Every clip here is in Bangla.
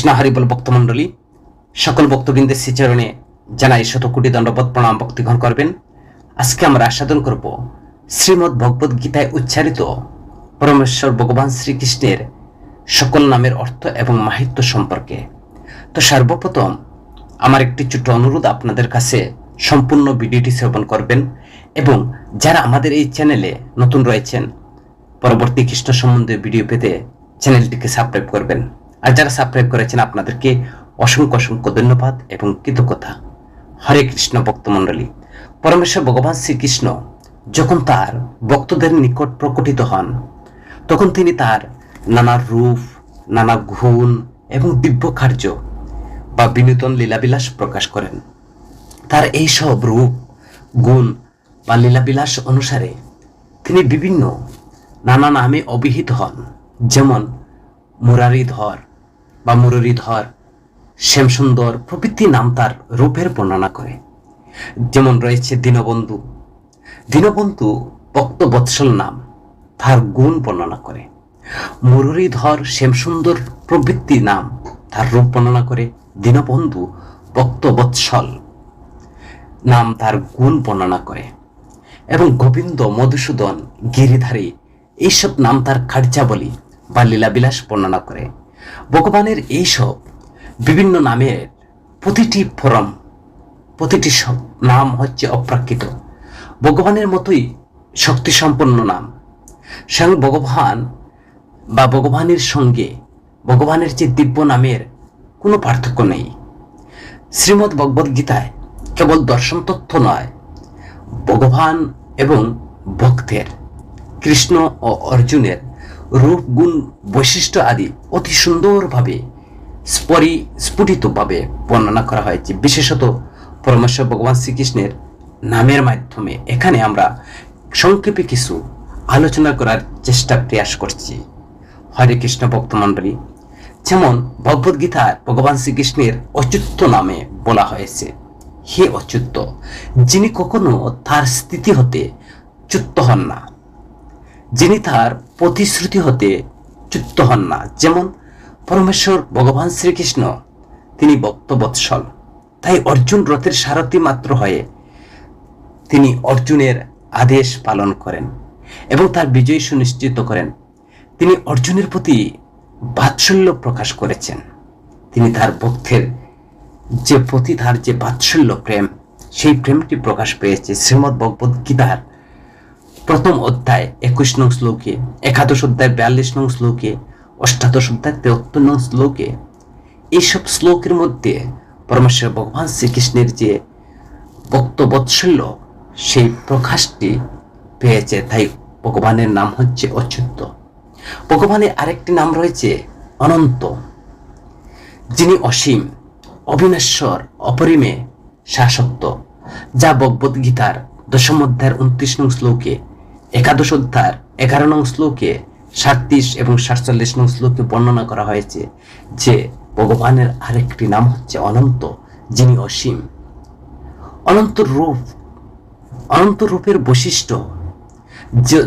কৃষ্ণ হরিবল ভক্তমণ্ডলী, সকল ভক্তবৃন্দের শ্রীচরণে জানাই শতকোটি দণ্ডবত প্রণাম ভক্তিগ্রহণ করবেন। আজকে আমরা আস্বাদন করব শ্রীমদ্ ভগবদ গীতায় উচ্চারিত পরমেশ্বর ভগবান শ্রীকৃষ্ণের সকল নামের অর্থ এবং মাহাত্ম্য সম্পর্কে। তো সর্বপ্রথম আমার একটি ছোট্ট অনুরোধ আপনাদের কাছে, সম্পূর্ণ ভিডিওটি শ্রবণ করবেন এবং যারা আমাদের এই চ্যানেলে নতুন রয়েছেন, পরবর্তী কৃষ্ণ সম্বন্ধে ভিডিও পেতে চ্যানেলটিকে সাবস্ক্রাইব করবেন। আর যারা সাবস্ক্রাইব করেছেন আপনাদেরকে অসংখ্য অসংখ্য ধন্যবাদ এবং কৃতজ্ঞতা। হরে কৃষ্ণ ভক্তমণ্ডলী, পরমেশ্বর ভগবান শ্রীকৃষ্ণ যখন তার ভক্তদের নিকট প্রকটিত হন, তখন তিনি তার নানা রূপ, নানা গুণ এবং দিব্য কার্য বা বিনোদন লীলাবিলাস প্রকাশ করেন। তার এই সব রূপ, গুণ বা লীলাবিলাস অনুসারে তিনি বিভিন্ন নানা নামে অভিহিত হন, যেমন মুরারিধর বা মুরলীধর, শ্যামসুন্দর প্রভৃতি নাম তার রূপের বর্ণনা করে। যেমন রয়েছে দীনবন্ধু। দীনবন্ধু ভক্তবৎসল নাম, তার গুণ বর্ণনা করে। মুরলীধর, শ্যামসুন্দর প্রভৃতি নাম তার রূপ বর্ণনা করে। দীনবন্ধু ভক্তবৎসল নাম তার গুণ বর্ণনা করে। এবং গোবিন্দ, মধুসূদন, গিরিধারী এইসব নাম তার কার্যাবলী বা লীলাবিলাস বর্ণনা করে। ভগবানের এইসব বিভিন্ন নামের প্রতিটি ফরম, প্রতিটি নাম হচ্ছে অপ্রাকৃত, ভগবানের মতোই শক্তিসম্পন্ন নাম। স্বয়ং ভগবান বা ভগবানের সঙ্গে ভগবানের যে দিব্য নামের কোনো পার্থক্য নেই। শ্রীমদ্ ভগবদ গীতায় কেবল দর্শন তথ্য নয়, ভগবান এবং ভক্তের, কৃষ্ণ ও অর্জুনের রূপ, গুণ, বৈশিষ্ট্য আদি অতি সুন্দরভাবে স্ফুটিতভাবে বর্ণনা করা হয়েছে। বিশেষত পরমেশ্বর ভগবান শ্রীকৃষ্ণের নামের মাধ্যমে এখানে আমরা সংক্ষেপে কিছু আলোচনা করার প্রয়াস করছি। হরে কৃষ্ণ ভক্তমণ্ডলী, যেমন ভগবদ গীতার ভগবান শ্রীকৃষ্ণের অচ্যুত নামে বলা হয়েছে, হে অচ্যুত, যিনি কখনো তার স্থিতি হতে চ্যুত হন না, যিনি তার প্রতিশ্রুতি হতে চ্যুত হন না। যেমন পরমেশ্বর ভগবান শ্রীকৃষ্ণ তিনি ভক্তবৎসল, তাই অর্জুন রথের সারথি মাত্র হয়ে তিনি অর্জুনের আদেশ পালন করেন এবং তার বিজয় সুনিশ্চিত করেন। তিনি অর্জুনের প্রতি বাৎসল্য প্রকাশ করেছেন। তিনি তার ভক্তের যে প্রতি তার যে বাৎসল্য প্রেম, সেই প্রেমটি প্রকাশ পেয়েছে শ্রীমদ্ ভগবদ গীতার প্রথম অধ্যায় 21 নং শ্লোকে, একাদশ অধ্যায় 42 নং শ্লোকে, অষ্টাদশ অধ্যায় 73 নং শ্লোকে। এইসব শ্লোকের মধ্যে পরমেশ্বর ভগবান শ্রীকৃষ্ণের যে ভক্তবৎসল্য, সেই প্রকাশটি পেয়েছে। তাই ভগবানের নাম হচ্ছে অচ্যুত। ভগবানের আরেকটি নাম রয়েছে অনন্ত, যিনি অসীম, অবিনশ্বর, অপরিমেয়, শাশ্বত, যা ভগবদ গীতার দশম অধ্যায়ের 29 নং শ্লোকে, একাদশ অধ্যায়ের 11 নং শ্লোকে, 37 এবং 47 নং শ্লোকে বর্ণনা করা হয়েছে যে ভগবানের আরেকটি নাম হচ্ছে অনন্ত, যিনি অসীম। অনন্ত রূপের বৈশিষ্ট্য,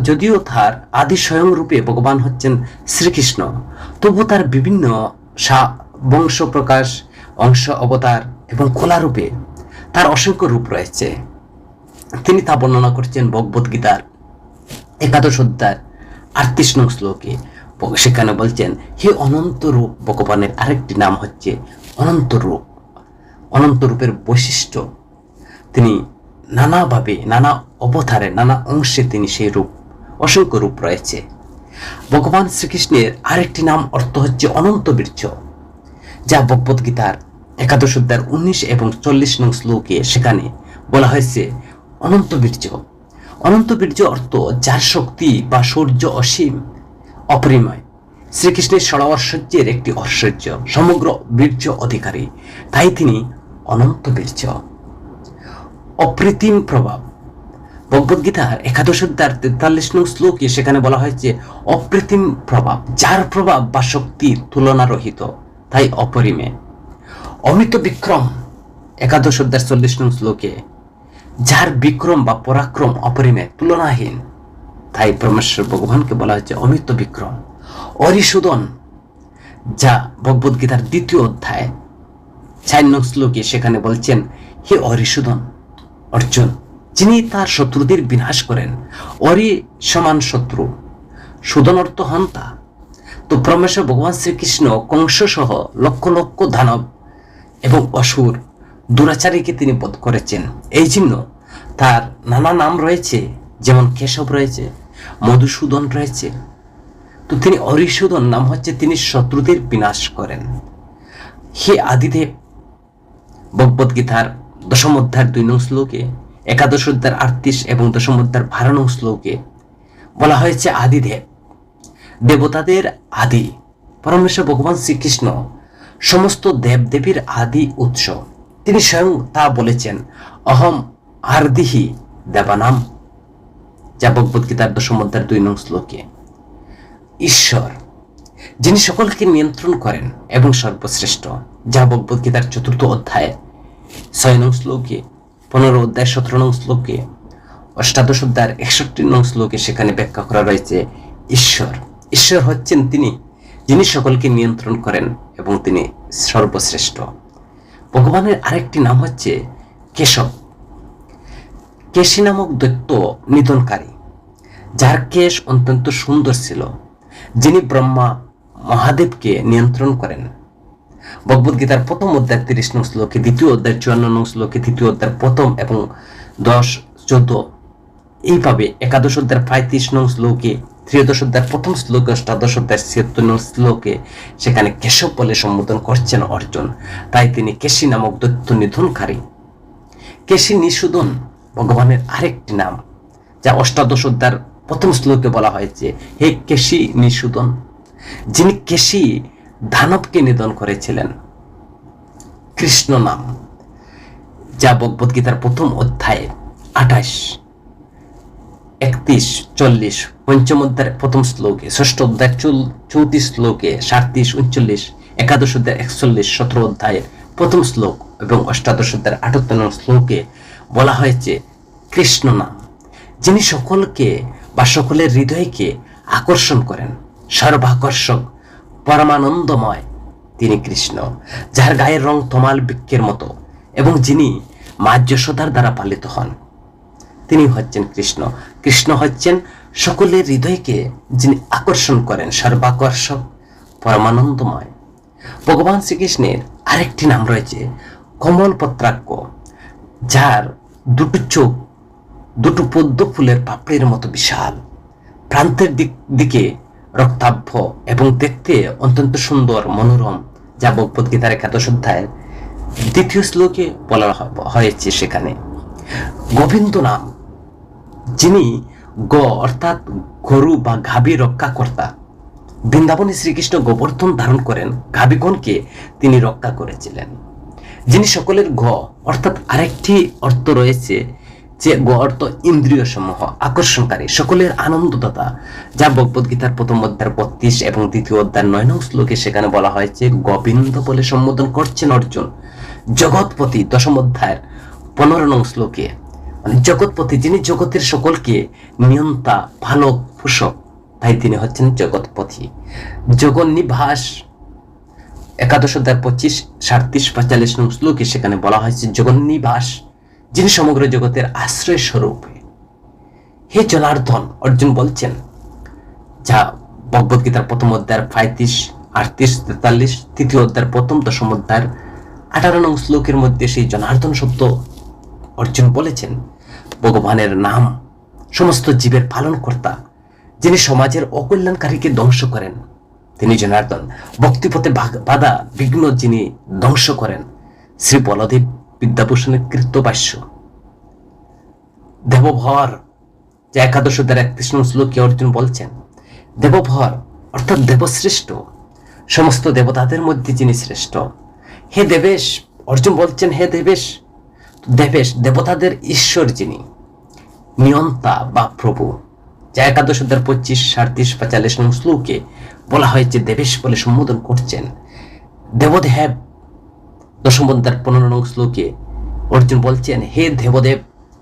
যদিও তার আদি স্বয়ং রূপে ভগবান হচ্ছেন শ্রীকৃষ্ণ, তবু তার বিভিন্ন বংশ প্রকাশ, অংশ অবতার এবং খোলা রূপে তার অসংখ্য রূপ রয়েছে। তিনি তা বর্ণনা করছেন ভগবদ গীতার একাদশ অধ্যায় 38 নং শ্লোকে। সেখানে বলছেন, হে অনন্ত রূপ, ভগবানের আরেকটি নাম হচ্ছে অনন্ত রূপ। অনন্ত রূপের বৈশিষ্ট্য, তিনি নানাভাবে, নানা অবতারে, নানা অংশে তিনি সেই রূপ, অসংখ্য রূপ রয়েছে। ভগবান শ্রীকৃষ্ণের আরেকটি নাম অর্থ হচ্ছে অনন্ত বীর্য, যা ভগবদ গীতার একাদশ অধ্যায়ের 19 এবং 40 নং শ্লোকে সেখানে বলা হয়েছে অনন্ত বীর্য। অনন্ত বীর্য অর্থ যার শক্তি বা শৌর্য অসীম, অপরিমেয়। শ্রীকৃষ্ণের ষড় ঐশ্বর্যের একটি ঐশ্বর্য, সমগ্র বীর্য অধিকারী, তাই তিনি অনন্ত বীর্য। অপ্রতিম প্রভাব, ভগবদ গীতার একাদশ অধ্যায়ের 43 নং শ্লোকে সেখানে বলা হয়েছে অপ্রতিম প্রভাব, যার প্রভাব বা শক্তির তুলনা রহিত, তাই অপরিমেয়। অমৃত বিক্রম, একাদশ অধ্যায় 40 নং শ্লোকে, যার বিক্রম বা পরাক্রম অপরিমেয়, তুলনাহীন, তাই পরমেশ্বর ভগবানকে বলা হয়েছে অমৃত বিক্রম। অরিসুদন, যা ভগবদ গীতার 2য় অধ্যায় 4 নং শ্লোকে সেখানে বলছেন, হে অরিসুদন অর্জুন, যিনি তার শত্রুদের বিনাশ করেন, অরি সমান শত্রু, সুদন অর্থ হন্তা। তো পরমেশ্বর ভগবান শ্রীকৃষ্ণ কংস সহ লক্ষ লক্ষ দানব এবং অসুর দুরাচারীকে তিনি বধ করেছেন। এই জন্য তার নানা নাম রয়েছে, যেমন কেশব রয়েছে, মধুসূদন রয়েছে। তো তিনি অরিসুদন নাম হচ্ছে তিনি শত্রুদের বিনাশ করেন। হে আদিদেব, ভগবদ গীতার 10ম অধ্যায়ের 2 নং শ্লোকে, 11 অধ্যায়ের 38 এবং 10ম অধ্যায়ের 12 নং শ্লোকে বলা হয়েছে আদিদেব, দেবতাদের আদি পরমেশ্বর ভগবান শ্রীকৃষ্ণ সমস্ত দেবদেবীর আদি উৎস। তিনি স্বয়ং তা বলেছেন, অহম আরদিহি দেবানাম, যা ভগবদ গীতার 10ম অধ্যায়ের 2 নং শ্লোকে। ঈশ্বর যিনি সকলকে নিয়ন্ত্রণ করেন এবং সর্বশ্রেষ্ঠ, যা ভগবদ গীতার 4র্থ অধ্যায় 6 নং শ্লোকে, 15 অধ্যায় 17 নং শ্লোকে, 18 অধ্যায়ের 61 নং শ্লোকে সেখানে ব্যাখ্যা করা রয়েছে। ঈশ্বর ঈশ্বর হচ্ছেন তিনি যিনি সকলকে নিয়ন্ত্রণ করেন এবং তিনি সর্বশ্রেষ্ঠ। ভগবানের আরেকটি নাম হচ্ছে কেশব, কেশী নামক দৈত্য নিধনকারী, যার কেশ অত্যন্ত সুন্দর ছিল, যিনি ব্রহ্মা মহাদেবকে নিয়ন্ত্রণ করেন। ভগবদ গীতার 1ম অধ্যায় 30 নং শ্লোকে, 2য় অধ্যায় 54 নং শ্লোকে, 3য় অধ্যায় 1ম এবং 10, 14, এইভাবে 11 অধ্যায় 35 নং শ্লোকে, 13 অধ্যায় 1ম শ্লোকে, 18 অধ্যায় 76 নং শ্লোকে সেখানে কেশব বলে সম্বোধন করছেন অর্জুন। তাই তিনি কেশী নামক দৈত্য নিধনকারী। কেশী নিষূদন ভগবানের আরেকটি নাম, যা 18 অধ্যায়ের 1ম শ্লোকে বলা হয়েছে, হে কেশী নিষূদন, যিনি কেশী দানবকে নিধন করেছিলেন। কৃষ্ণ নাম, যা ভগবদ গীতার 1ম অধ্যায়ে 28, 31, 40, 5ম অধ্যায়ের 1ম শ্লোকে, 6ষ্ঠ অধ্যায় 34 শ্লোকে, 37, 39, 11 অধ্যায় 41, 17 অধ্যায়ের 1ম শ্লোক এবং 18 অধ্যায়ের 78 নং শ্লোকে বলা হয়েছে কৃষ্ণ নাম, যিনি সকলকে বা সকলের হৃদয়কে আকর্ষণ করেন, সর্বাকর্ষক, পরমানন্দময় তিনি কৃষ্ণ, যার গায়ের রং তমাল বৃক্ষের মতো এবং যিনি মা যশোদার দ্বারা পালিত হন। তিনি হচ্ছেন কৃষ্ণ। কৃষ্ণ হচ্ছেন সকলের হৃদয়কে যিনি আকর্ষণ করেন, সর্বাকর্ষক, পরমানন্দময়। ভগবান শ্রীকৃষ্ণের আরেকটি নাম রয়েছে কমল পত্রাক্ষ, যার 2 চোখ 2 পদ্ম ফুলের পাপড়ির মতো বিশাল, প্রান্তের দিকে রক্তাভ এবং দেখতে অত্যন্ত সুন্দর মনোরম, যা ভগবদ গীতার 11 অধ্যায়ের 2য় শ্লোকে বলা হয়েছে। সেখানে গোবিন্দ নাম, যিনি অর্থাৎ গরু বা গাভী রক্ষাকর্তা। বৃন্দাবনে শ্রীকৃষ্ণ গোবর্ধন ধারণ করেন, গাভীগণকে তিনি রক্ষা করেছিলেন। যিনি সকলের অর্থাৎ আরেকটি অর্থ রয়েছে যে অর্থ ইন্দ্রিয় সমূহ আকর্ষণকারী, সকলের আনন্দদাতা, যা ভগবদ গীতার 1ম অধ্যায়ের 32 এবং 2য় অধ্যায়ের 9 নং শ্লোকে সেখানে বলা হয়েছে গোবিন্দ বলে সম্বোধন করছেন অর্জুন। জগৎপতি 10ম অধ্যায়ের 15 নং শ্লোকে, মানে জগৎপতি যিনি জগতের সকলকে নিয়ন্তা, ভালো পোষক, তাই তিনি হচ্ছেন জগৎপতি। জগন্নিবাস 11 অধ্যায়ের 25, 37, 45 নং শ্লোকে সেখানে বলা হয়েছে জগন্নিবাস, যিনি সমগ্র জগতের আশ্রয় স্বরূপ। হে জনার্দন, অর্জুন বলছেন, যা ভগবদ গীতার 1ম অধ্যায়ের 35, 38, 43, 3য় অধ্যায়ের 1ম, 10ম অধ্যায়ের 18 নং শ্লোকের মধ্যে সেই জনার্দন শব্দ অর্জুন বলেছেন। ভগবানের নাম সমস্ত জীবের পালনকর্তা, যিনি সমাজের অকল্যাণকারীকে ধ্বংস করেন, তিনি জনার্দন। ভক্তিপথে বাধা বিঘ্ন যিনি ধ্বংস করেন, শ্রী বলদেব বিদ্যাভূষণের কৃত্যবাস্য। দেবভর, যা 11 অধ্যায়ের 31 নং শ্লোকে অর্জুন বলছেন, দেবভর অর্থাৎ দেবশ্রেষ্ঠ, সমস্ত দেবতাদের মধ্যে যিনি শ্রেষ্ঠ। হে দেবেশ, অর্জুন বলছেন, হে দেবেশ, দেবেশ দেবতাদের ঈশ্বর, যিনি নিয়ন্তা বা প্রভু, যা 11 অধ্যায়ের 25, 37, 45 নং শ্লোকে বলা হয়েছে দেবেশ বলে সম্বোধন করছেন। দেবদেব 10ম অধ্যায়ের 15 নং শ্লোকে অর্জুন বলছেন, হে দেবদেব,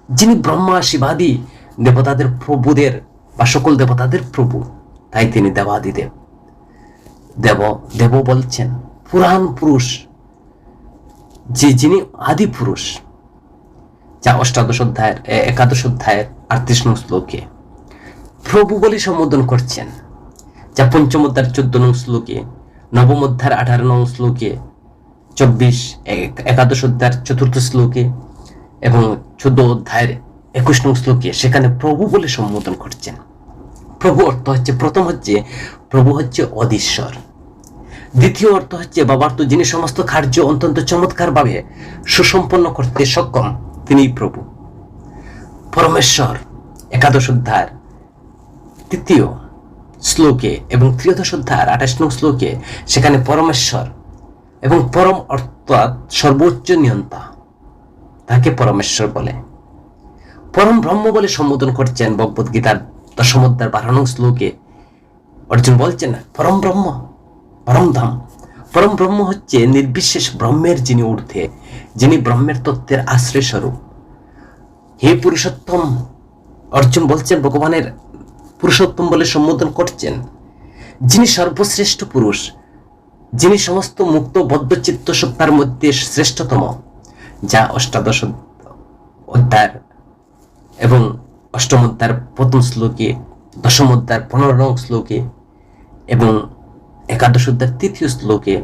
যিনি ব্রহ্মা শিবাদি দেবতাদের প্রভুদের বা সকল দেবতাদের প্রভু, তাই তিনি দেবাদিদেব। দেব দেব বলছেন পুরাণ পুরুষ, যিনি আদি পুরুষ, যা অষ্টাদশ অধ্যায়ের 11 অধ্যায়ের 38 নং শ্লোকে প্রভু বলে সম্বোধন করছেন, যা পঞ্চম অধ্যায়ের 14 নং শ্লোকে, নবম অধ্যায়ের 18 নং শ্লোকে, 11 অধ্যায়ের 4th শ্লোকে এবং 14 অধ্যায়ের 21 নং শ্লোকে সেখানে প্রভু বলে সম্বোধন করছেন। প্রভু অর্থ হচ্ছে, প্রথম হচ্ছে প্রভু হচ্ছে অধীশ্বর, দ্বিতীয় অর্থ হচ্ছে বাবার্থ, যিনি সমস্ত কার্য অত্যন্ত চমৎকার ভাবে সুসম্পন্ন করতে সক্ষম, তিনি প্রভু। পরমেশ্বর 11 অধ্যায়ের 3য় শ্লোকে এবং 13 অধ্যায়ের 28 নং শ্লোকে সেখানে পরমেশ্বর এবং পরম অর্থাৎ সর্বোচ্চ নিয়ন্তা, তাকে পরমেশ্বর বলে। পরম ব্রহ্ম বলে সম্বোধন করছেন ভগবদ গীতার 10 অধ্যায়ের 12 নং শ্লোকে। অর্জুন বলছেন পরম ব্রহ্ম, পরম ধাম। পরম ব্রহ্ম হচ্ছে নির্বিশেষ ব্রহ্মের যিনি ঊর্ধ্বে, যিনি ব্রহ্মের তত্ত্বের আশ্রয় স্বরূপ। হে পুরুষোত্তম, অর্জুন বলছেন ভগবানের পুরুষোত্তম বলে সম্বোধন করছেন, যিনি সর্বশ্রেষ্ঠ পুরুষ, যিনি সমস্ত মুক্ত বদ্ধচিত্ত সত্তার মধ্যে শ্রেষ্ঠতম, যা অষ্টাদশ অধ্যায়ের এবং 8ম অধ্যায়ের 1ম শ্লোকে, 10ম অধ্যায়ের 15 নং শ্লোকে এবং 11 অধ্যায়ের 3য় শ্লোকে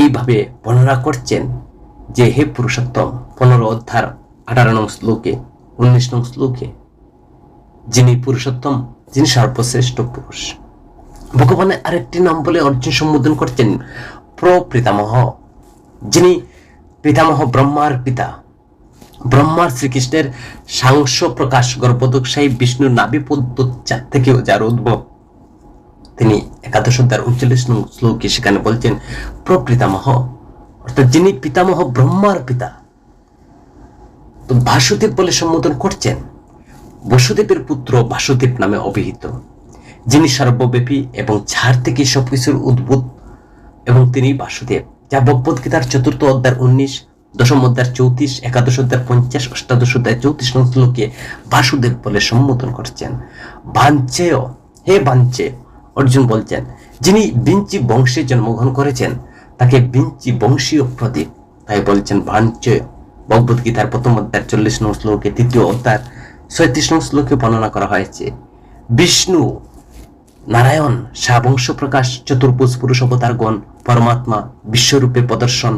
এইভাবে বর্ণনা করছেন যে হে পুরুষোত্তম, 15 অধ্যায়ের 18 নং শ্লোকে, 19 নং শ্লোকে, যিনি পুরুষোত্তম, যিনি সর্বশ্রেষ্ঠ পুরুষ। ভগবানের আরেকটি নাম বলে অর্জুন সম্বোধন করছেন প্রপিতামহ, যিনি পিতামহ ব্রহ্মার পিতা, ব্রহ্মার শ্রীকৃষ্ণের সাংস প্রকাশ গর্ভোদকশায়ী বিষ্ণুর নাভিপদ্মোচ্চার থেকেও যার উদ্ভব, তিনি 11 অধ্যায়ের 39 নং শ্লোকে সেখানে বলছেন প্রপিতামহ, অর্থাৎ যিনি পিতামহ ব্রহ্মার পিতা। তো বাসুদেব বলে সম্বোধন করছেন, বসুদেবের পুত্র বাসুদেব নামে অভিহিত, যিনি সর্বব্যাপী এবং যার থেকে সবকিছুর উদ্ভূত, এবং তিনি বাসুদেব, যা ভগবদ গীতার 4th অধ্যায়ের 19, 10ম অধ্যায়ের 34, 11 অধ্যায়ের 50, অষ্টাদশ অধ্যায়ের 34 নং শ্লোকে বাসুদেব বলে সম্বোধন করছেন। বাঞ্চেয়, হে বাঞ্চে, অর্জুন বলছেন যিনি বিঞ্চি বংশে জন্মগ্রহণ করেছেন, তাকে বিঞ্চি বংশীয় প্রতীক, তাই বলছেন বাঞ্চেয়। ভগবদ গীতার 1ম অধ্যায়ের 40 নং শ্লোকে, 3য় অধ্যায়ের 36 নং শ্লোকে বর্ণনা করা হয়েছে বিষ্ণু নারায়ণ শাবংশ প্রকাশ চতুর্ভুজ পুরুষ অবতারগণ পরমাত্মা বিশ্বরূপে প্রদর্শন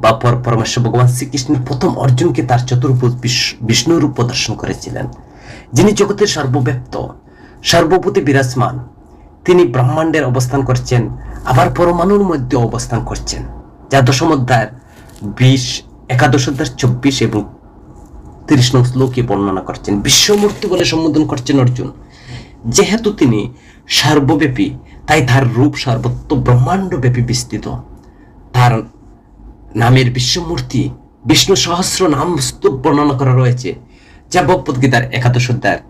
বা পরমেশ্বর ভগবান শ্রীকৃষ্ণের প্রথম অর্জুনকে তার চতুর্ভুজ বিষ্ণুরূপ প্রদর্শন করেছিলেন, যিনি জগতের সর্বব্যাপ্ত, সর্বভূতে বিরাজমান। তিনি ব্রহ্মাণ্ডের অবস্থান করছেন, আবার পরমাণুর মধ্যে অবস্থান করছেন, যা 10ম অধ্যায়ের 20, 11 অধ্যায়ের 24 এবং 30 নং শ্লোকে বর্ণনা করছেন। বিশ্বমূর্তি বলে সম্বোধন করছেন অর্জুন। যেহেতু তিনি সর্বব্যাপী, তাই তার রূপ সর্বত্র ব্রহ্মাণ্ড ব্যাপী বিস্তৃত। তার নামের বিশ্বমূর্তি বিষ্ণু সহস্র নাম স্তূপ বর্ণনা করা রয়েছে, যা ভগবদ গীতার 11 অধ্যায়ের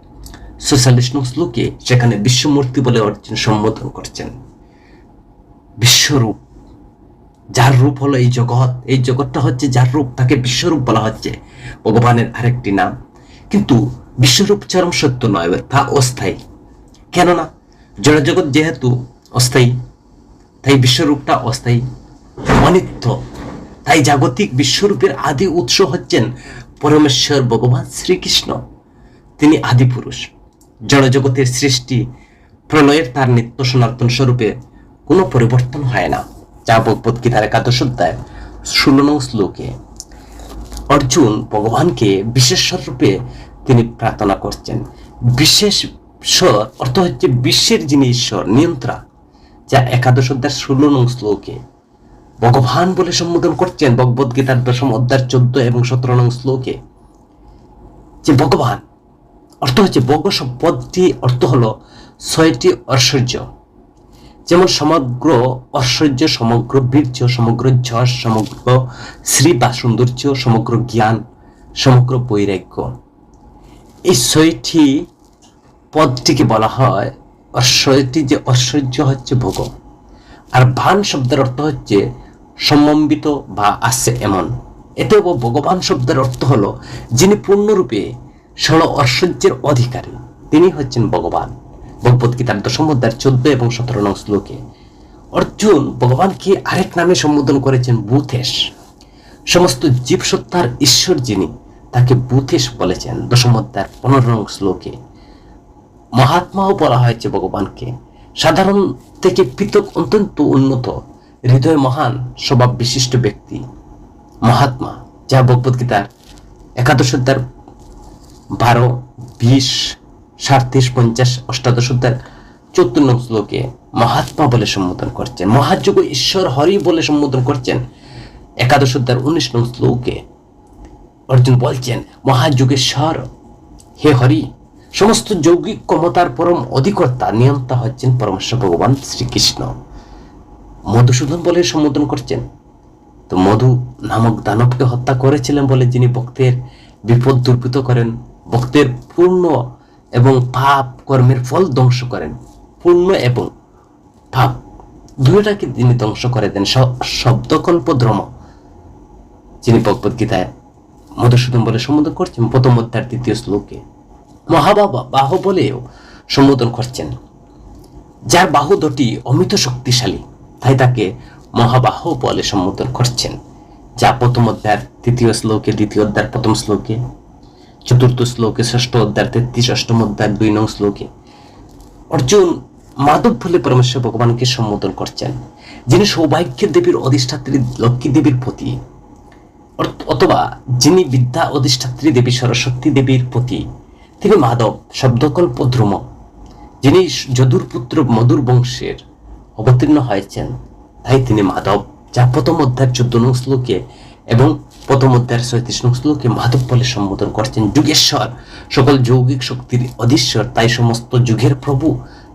46 নং শ্লোকে সেখানে বিশ্বমূর্তি বলে অর্জুন সম্বোধন করছেন। বিশ্বরূপ, যার রূপ হলো এই জগৎ, এই জগৎটা হচ্ছে যার রূপ, তাকে বিশ্বরূপ বলা হচ্ছে ভগবানের আরেকটি নাম। কিন্তু বিশ্বরূপ চরম সত্য নয়, তা অস্থায়ী। কেননা জড়জগৎ যেহেতু অস্থায়ী, তাই বিশ্বরূপটা অস্থায়ী, অনিত্য। তাই জাগতিক বিশ্বরূপের আদি উৎস হচ্ছেন পরমেশ্বর ভগবান শ্রীকৃষ্ণ। তিনি আদি পুরুষ। জড়জগতের সৃষ্টি প্রলয়ের তার নিত্য সনাতন স্বরূপে কোনো পরিবর্তন হয় না, যা ভগবদ গীতার 11 অধ্যায় 16 নং শ্লোকে অর্জুন ভগবানকে বিশেষ রূপে তিনি প্রার্থনা করছেন। বিশেষ অর্থ হচ্ছে বিশ্বের যিনি ঈশ্বর, নিয়ন্ত্রা, যা 11 অধ্যায় 16 নং শ্লোকে ভগবান বলে সম্বোধন করছেন। ভগবদ গীতার 10ম অধ্যায় 14 এবং 17 নং শ্লোকে যে ভগবান অর্থ হচ্ছে ভোগ পদটি অর্থ হলো 6টি ঐশ্বর্য, যেমন সমগ্র ঐশ্বর্য, সমগ্র বীর্য, সমগ্র যশ, সমগ্র শ্রী বা সৌন্দর্য, সমগ্র জ্ঞান, সমগ্র বৈরাগ্য। এই 6টি পদটিকে বলা হয় 6টি যে ঐশ্বর্য হচ্ছে ভোগ। আর ভান শব্দের অর্থ হচ্ছে সম্মম্বিত বা আছে এমন। এতেও ভগবান শব্দের অর্থ হলো যিনি পূর্ণরূপে 16 ঐশ্বর্যের অধিকারী, তিনি হচ্ছেন ভগবান। ভগবদ গীতার 10ম অধ্যায় 14 এবং 17 নং শ্লোকে অর্জুন ভগবানকে আরেক নামে সম্বোধন করেছেন ভূতেশ। সমস্ত জীবসত্তার ঈশ্বর যিনি, তাকে ভূতেশ বলেছেন 10ম অধ্যায়ের 15 নং শ্লোকে। মহাত্মাও বলা হয়েছে ভগবানকে, সাধারণ থেকে পৃথক, অত্যন্ত উন্নত, হৃদয় মহান, স্বভাব বিশিষ্ট ব্যক্তি, মহাত্মা, যা ভগবদ্গীতার 11 অধ্যায়ের 12, 20, 37, 50, 18 অধ্যায়ের 74 নং শ্লোকে মহাত্মা বলে সম্বোধন করছেন। মহাযোগ ঈশ্বর হরি বলে সম্বোধন করছেন 11 অধ্যায়ের 19 নং শ্লোকে। অর্জুন বলছেন মহাযোগেশ্বর হে হরি, সমস্ত যৌগিক ক্ষমতার পরম অধিকর্তা, নিয়ন্তা হচ্ছেন পরমেশ্বর ভগবান শ্রীকৃষ্ণ। মধুসূদন বলে সম্বোধন করছেন। তো মধু নামক দানবকে হত্যা করেছিলেন বলে যিনি ভক্তের বিপদ দূরীভূত করেন, ভক্তের পূর্ণ এবং পাপ কর্মের ফল ধ্বংস করেন। পূর্ণ এবং পাপ দুইটাকে তিনি ধ্বংস করে দেন। শব্দকল্প ধর্ম যিনি ভগবদ্গীতায় মধুসূদন বলে সম্বোধন করছেন 1ম অধ্যায়ের 3য় শ্লোকে। মহাবাবা বাহু বলেও সম্বোধন করছেন। যার বাহু দুটি অমিত শক্তিশালী, তাই তাকে মহাবাহ বলে সম্বোধন করছেন, যা 1ম অধ্যায়ের 3য় শ্লোকে, 2য় অধ্যায়ের 1ম শ্লোকে, 4th শ্লোকে, 6ষ্ঠ অধ্যায়ের 33, 8ম অধ্যায়ের 2 নং শ্লোকে। অর্জুন মাধব বলে পরমেশ্বর ভগবানকে সম্বোধন করছেন, যিনি সৌভাগ্যের দেবীর অধিষ্ঠাত্রী লক্ষ্মী দেবীর পতি, অথবা যিনি বিদ্যা অধিষ্ঠাত্রী দেবী সরস্বতী দেবীর পতি। তিনি মাধব, শব্দকল্প ধ্রুম, যিনি যদুর পুত্র মধুর বংশের অবতীর্ণ হয়েছেন, তাই তিনি মাধব, যা 1ম অধ্যায়ের 14 নং শ্লোকে এবং 1ম অধ্যায়ের 37 নং শ্লোকে মাধব বলে সম্বোধন করছেন। যুগেশ্বর, সকল যৌগিক শক্তির অধীশ্বর, তাই সমস্ত যুগের প্রভু,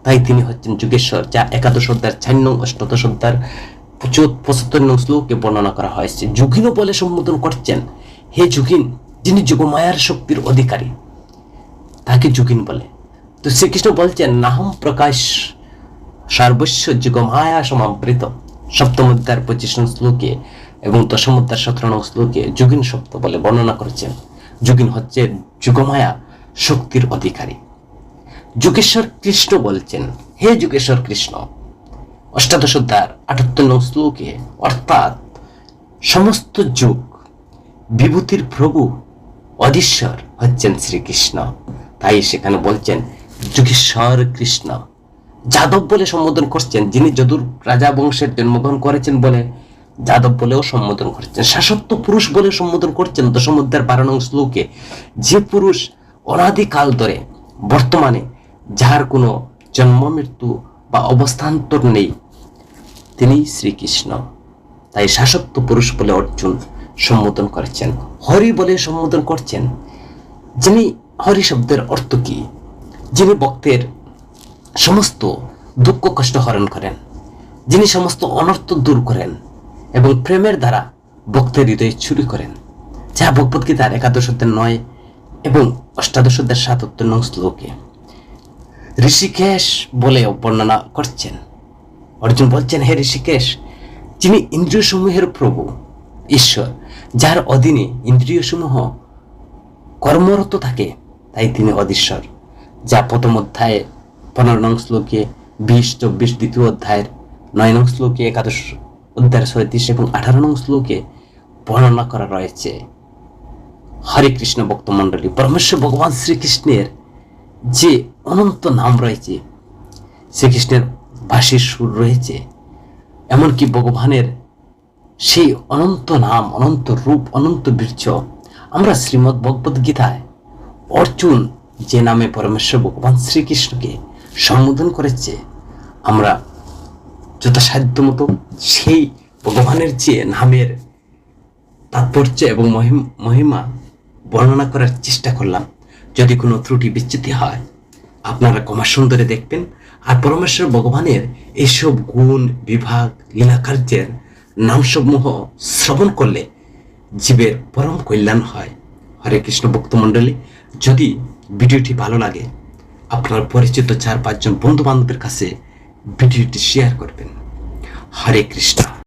তাই তিনি হচ্ছেন যুগেশ্বর, যা 11 অধ্যায়ের 4 নং, 18 অধ্যায়ের 75 নং শ্লোকে বর্ণনা করা হয়েছে। যুগিনও বলে সম্বোধন করছেন, হে যুগিন, যিনি যুগমায়ার শক্তির অধিকারী, তাকে যুগিন বলে। তো শ্রীকৃষ্ণ বলছেন নাহম প্রকাশ সর্বস্ব যুগমায়া সমাবৃত, 7ম অধ্যায়ের 25 নং শ্লোকে এবং 10ম অধ্যায়ের 17 নং শ্লোকে যুগিন শব্দ বলে বর্ণনা করেছেন। যুগিন হচ্ছে যুগমায়া শক্তির অধিকারী। যুগেশ্বর কৃষ্ণ বলছেন, হে যুগেশ্বর কৃষ্ণ, 18 অধ্যায়ের 78 নং শ্লোকে, অর্থাৎ সমস্ত যুগ বিভূতির প্রভু অধীশ্বর হচ্ছেন শ্রীকৃষ্ণ, তাই সেখানে বলছেন যুগেশ্বর কৃষ্ণ। যাদব বলে সম্বোধন করছেন, যিনি যদুর রাজা বংশের জন্মগ্রহণ করেছেন বলে যাদব বলেও সম্বোধন করছেন। শাশ্বত পুরুষ বলে সম্বোধন করছেন 10ম অধ্যায়ের 12 নং শ্লোকে, যে পুরুষ অনাদিকাল ধরে বর্তমানে, যার কোনো জন্ম মৃত্যু বা অবস্থান্তর নেই, তিনি শ্রীকৃষ্ণ, তাই শাশ্বত পুরুষ বলে অর্জুন সম্বোধন করেছেন। হরি বলে সম্বোধন করছেন, যিনি, হরি শব্দের অর্থ কি? যিনি ভক্তের সমস্ত দুঃখ কষ্ট হরণ করেন, যিনি সমস্ত অনর্থ দূর করেন এবং প্রেমের দ্বারা ভক্তের হৃদয়ে চুরি করেন, যা ভগবদ্গীতার 11 অধ্যায়ের 9 এবং 18 অধ্যায়ের 77 নং শ্লোকে। ঋষিকেশ বলেও বর্ণনা করছেন। অর্জুন বলছেন, হে ঋষিকেশ, যিনি ইন্দ্রিয় সমূহের প্রভু ঈশ্বর, যার অধীনে ইন্দ্রিয় সমূহ কর্মরত থাকে, তাই তিনি অধীশ্বর, যা 1ম অধ্যায়ে 15 নং শ্লোকে, 20, 24, 2য় অধ্যায়ের 9 নং শ্লোকে, 11 অধ্যায়ের 37 এবং 18 নং শ্লোকে বর্ণনা করা রয়েছে। হরে কৃষ্ণ ভক্ত মণ্ডলী, পরমেশ্বর ভগবান শ্রীকৃষ্ণের যে অনন্ত নাম রয়েছে, শ্রীকৃষ্ণের বাঁশির সুর রয়েছে, এমনকি ভগবানের সেই অনন্ত নাম, অনন্ত রূপ, অনন্ত বীর্য, আমরা শ্রীমদ্ ভগবদ গীতায় অর্জুন যে নামে পরমেশ্বর ভগবান শ্রীকৃষ্ণকে সম্বোধন করেছে, আমরা যথাসাধ্য মতো সেই ভগবানের যে নামের তাৎপর্য এবং মহিমা বর্ণনা করার চেষ্টা করলাম। যদি কোনো ত্রুটি বিচ্যুতি হয়, আপনারা ক্ষমা সুন্দরে দেখবেন। আর পরমেশ্বর ভগবানের এইসব গুণ, বিভাগ, লীলাকার্যের নামসমূহ শ্রবণ করলে জীবের পরম কল্যাণ হয়। হরে কৃষ্ণ ভক্তমণ্ডলী, যদি ভিডিওটি ভালো লাগে, আপনার পরিচিত 4-5 জন বন্ধু বান্ধবের কাছে ভিডিওটি শেয়ার করবেন। হরে কৃষ্ণ।